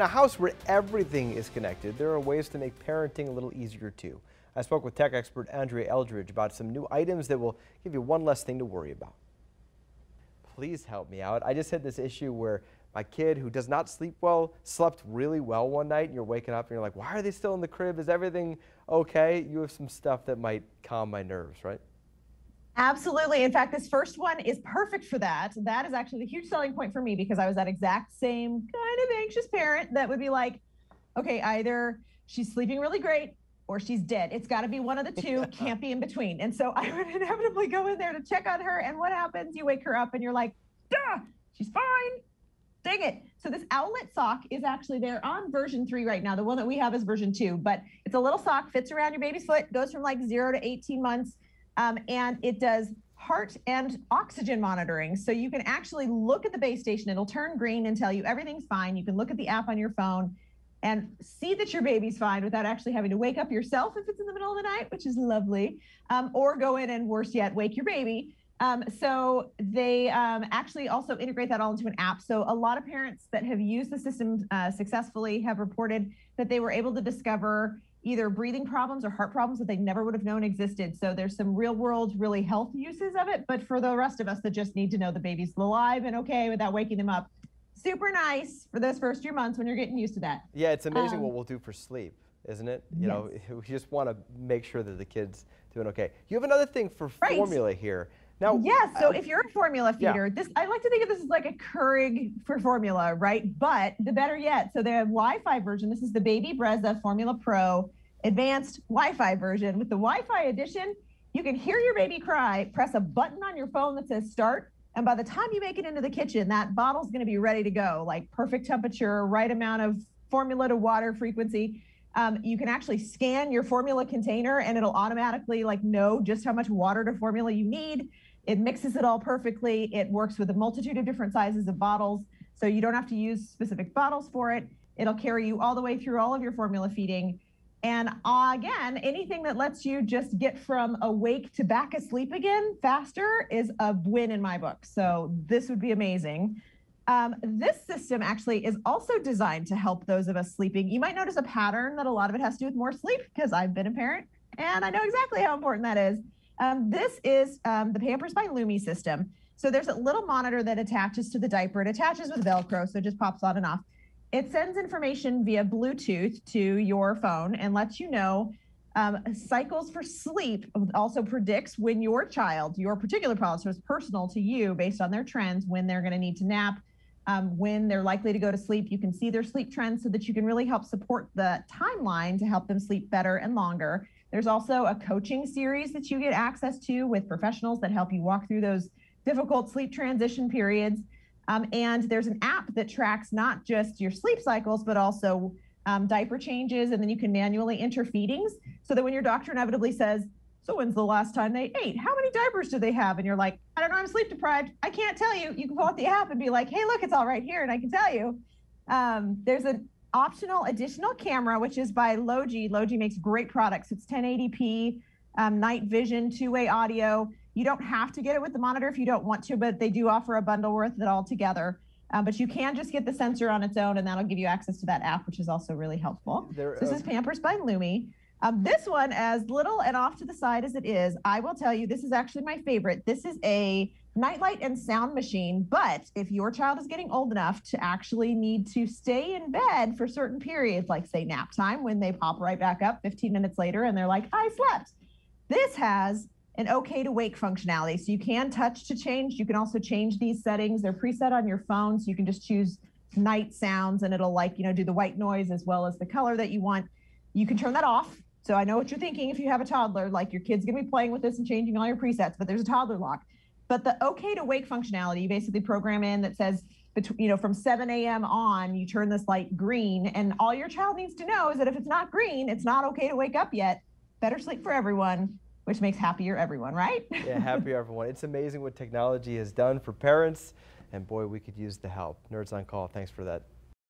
In a house where everything is connected, there are ways to make parenting a little easier too. I spoke with tech expert Andrea Eldridge about some new items that will give you one less thing to worry about. Please help me out. I just had this issue where my kid, who does not sleep well, slept really well one night, and you're waking up and you're like, why are they still in the crib? Is everything okay? You have some stuff that might calm my nerves, right? Absolutely. In fact, this first one is perfect for that. That is actually the huge selling point for me, because I was that exact same kind of anxious parent that would be like, okay, either she's sleeping really great or she's dead. It's got to be one of the two, can't be in between. And so I would inevitably go in there to check on her. And what happens? You wake her up and you're like, duh, she's fine. Dang it. So this owlet sock is actually there on version 3 right now. The one that we have is version 2, but it's a little sock, fits around your baby's foot, goes from like 0 to 18 months. And it does heart and oxygen monitoring. So you can actually look at the base station. It'll turn green and tell you everything's fine. You can look at the app on your phone and see that your baby's fine without actually having to wake up yourself if it's in the middle of the night, which is lovely, or go in and, worse yet, wake your baby. So they actually also integrate that all into an app. So a lot of parents that have used the system successfully have reported that they were able to discover either breathing problems or heart problems that they never would have known existed. So there's some real world, really health uses of it. But for the rest of us that just need to know the baby's alive and okay without waking them up, super nice for those first few months when you're getting used to that. Yeah, it's amazing what we'll do for sleep, isn't it? You know, we just want to make sure that the kid's doing okay. You have another thing for formula here. Now, yes, so if you're a formula feeder, I like to think of this as like a Keurig for formula, right? But the better yet, so the Wi-Fi version, this is the Baby Brezza Formula Pro Advanced Wi-Fi version. With the Wi-Fi edition, you can hear your baby cry, press a button on your phone that says start, and by the time you make it into the kitchen, that bottle's gonna be ready to go, like perfect temperature, right amount of formula to water frequency. You can actually scan your formula container and it'll automatically know just how much water to formula you need. It mixes it all perfectly. It works with a multitude of different sizes of bottles, so you don't have to use specific bottles for it. It'll carry you all the way through all of your formula feeding. And again, anything that lets you just get from awake to back asleep again faster is a win in my book. So this would be amazing. This system actually is also designed to help those of us sleeping. You might notice a pattern that a lot of it has to do with more sleep, because I've been a parent and I know exactly how important that is. This is the Pampers by Lumi system. So there's a little monitor that attaches to the diaper. It attaches with Velcro, so it just pops on and off. It sends information via Bluetooth to your phone and lets you know cycles for sleep. Also predicts when your child, your particular child, so it's personal to you based on their trends, when they're going to need to nap, when they're likely to go to sleep. You can see their sleep trends so that you can really help support the timeline to help them sleep better and longer. There's also a coaching series that you get access to with professionals that help you walk through those difficult sleep transition periods. And there's an app that tracks not just your sleep cycles, but also diaper changes. And then you can manually enter feedings so that when your doctor inevitably says, so when's the last time they ate? How many diapers do they have? And you're like, I don't know, I'm sleep deprived. I can't tell you. You can pull out the app and be like, hey, look, it's all right here. And I can tell you. There's an optional additional camera, which is by Logi. Logi makes great products. It's 1080p, night vision, two-way audio. You don't have to get it with the monitor if you don't want to, but they do offer a bundle worth it all together. But you can just get the sensor on its own, and that'll give you access to that app, which is also really helpful. This is Pampers by Lumi. This one, as little and off to the side as it is, I will tell you, this is actually my favorite. This is a nightlight and sound machine, but if your child is getting old enough to actually need to stay in bed for certain periods, like say nap time, when they pop right back up 15 minutes later and they're like, I slept. This has an okay to wake functionality. So you can touch to change. You can also change these settings. They're preset on your phone, so you can just choose night sounds and it'll do the white noise as well as the color that you want. You can turn that off. So I know what you're thinking if you have a toddler, like your kid's gonna be playing with this and changing all your presets, but there's a toddler lock. But the okay to wake functionality, you basically program in that says, from 7 a.m. on, you turn this light green, and all your child needs to know is that if it's not green, it's not okay to wake up yet. Better sleep for everyone, which makes happier everyone, right? Yeah, happier everyone. It's amazing what technology has done for parents, and boy, we could use the help. Nerds on Call, thanks for that.